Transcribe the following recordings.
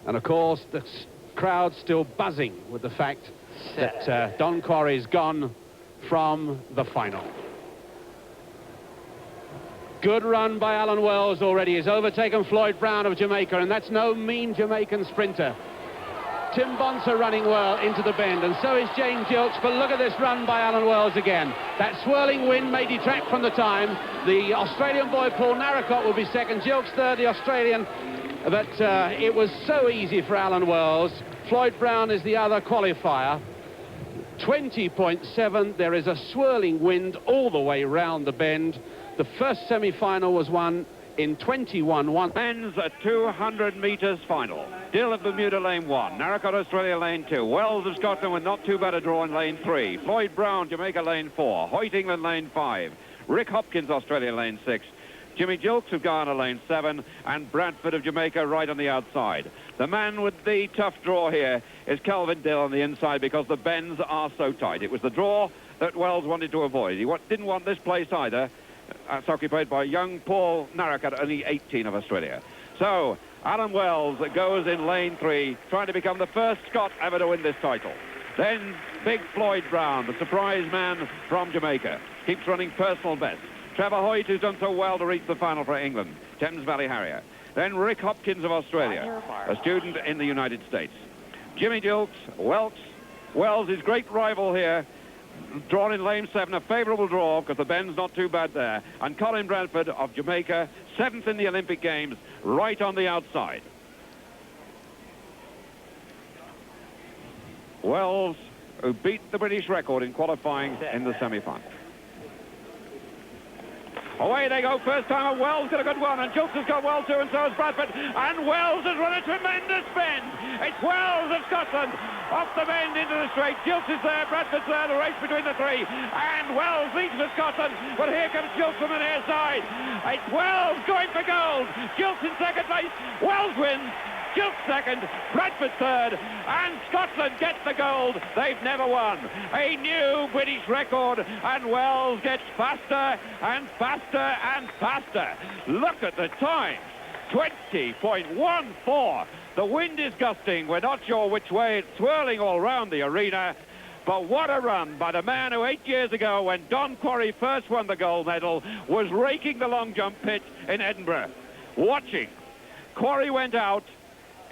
And of course, the crowd's still buzzing with the fact that Don Quarry's gone from the final. Good run by Allan Wells already. He's overtaken Floyd Brown of Jamaica, and that's no mean Jamaican sprinter. Tim Bonser running well into the bend, and so is James Gilkes, but look at this run by Allan Wells again. That swirling wind may detract from the time. The Australian boy Paul Narracott will be second, Gilkes third, the Australian, but it was so easy for Allan Wells. Floyd Brown is the other qualifier. 20.7, there is a swirling wind all the way round the bend. The first semi-final was won in 21-1. Men's 200 metres final. Dill of Bermuda lane 1, Narracott Australia lane 2, Wells of Scotland with not too bad a draw in lane 3, Floyd Brown Jamaica lane 4, Hoyt England lane 5, Rick Hopkins Australia lane 6, Jimmy Gilkes of Ghana lane 7, and Bradford of Jamaica right on the outside. The man with the tough draw here is Kelvin Dill on the inside because the bends are so tight. It was the draw that Wells wanted to avoid. He didn't want this place either. That's occupied by young Paul Narracott, only 18 of Australia. So Allan Wells goes in lane 3, trying to become the first Scot ever to win this title. Then big Floyd Brown, the surprise man from Jamaica, keeps running personal best. Trevor Hoyt, who's done so well to reach the final for England, Thames Valley Harrier. Then Rick Hopkins of Australia, a student in the United States. Jimmy Gilkes, Wells, his great rival here, drawn in lane 7, a favourable draw because the bend's not too bad there. And Colin Bradford of Jamaica, 7th in the Olympic Games, right on the outside. Wells, who beat the British record in qualifying in the semi-final. Away they go, first time, and Wells got a good one, and Gilkes has got well too, and so has Bradford, and Wells has run a tremendous bend. It's Wells of Scotland, off the bend into the straight. Gilkes is there, Bradford's there, the race between the three, and Wells leads for Scotland, but here comes Gilkes from the near side. It's Wells going for gold. Gilkes in second place, Wells wins. Gilkes second, Bradford third, and Scotland gets the gold they've never won. A new British record, and Wells gets faster and faster and faster. Look at the time, 20.14. The wind is gusting, we're not sure which way, it's swirling all round the arena. But what a run by the man who 8 years ago, when Don Quarry first won the gold medal, was raking the long jump pit in Edinburgh. Watching. Quarry went out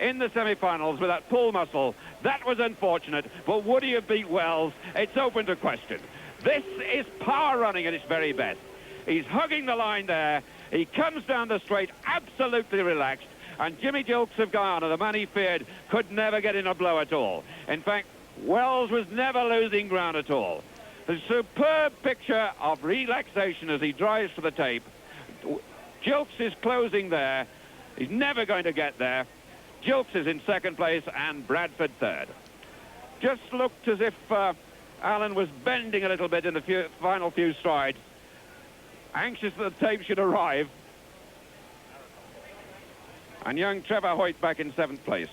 in the semi-finals with that pull muscle. That was unfortunate, but would he have beat Wells? It's open to question. This is power running at its very best. He's hugging the line there. He comes down the straight absolutely relaxed, and Jimmy Gilkes of Guyana, the man he feared, could never get in a blow at all. In fact, Wells was never losing ground at all. A superb picture of relaxation as he drives for the tape. Gilkes is closing there. He's never going to get there. Gilkes is in second place and Bradford third. Just looked as if Allan was bending a little bit in the final few strides. Anxious that the tape should arrive. And young Trevor Hoyt back in 7th place.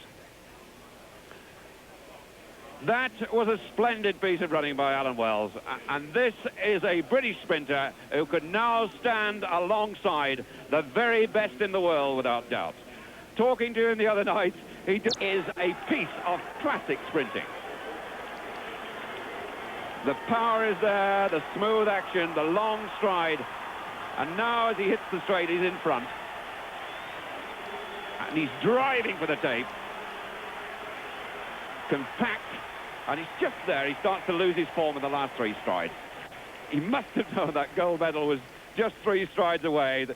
That was a splendid piece of running by Allan Wells. And this is a British sprinter who could now stand alongside the very best in the world, without doubt. Talking to him the other night, he is a piece of classic sprinting. The power is there, the smooth action, the long stride. And now as he hits the straight, he's in front. And he's driving for the tape. Compact. And he's just there. He starts to lose his form in the last 3 strides. He must have known that gold medal was just 3 strides away.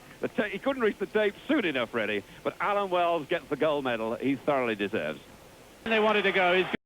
He couldn't reach the tape soon enough, really. But Allan Wells gets the gold medal he thoroughly deserves. They wanted to go. He's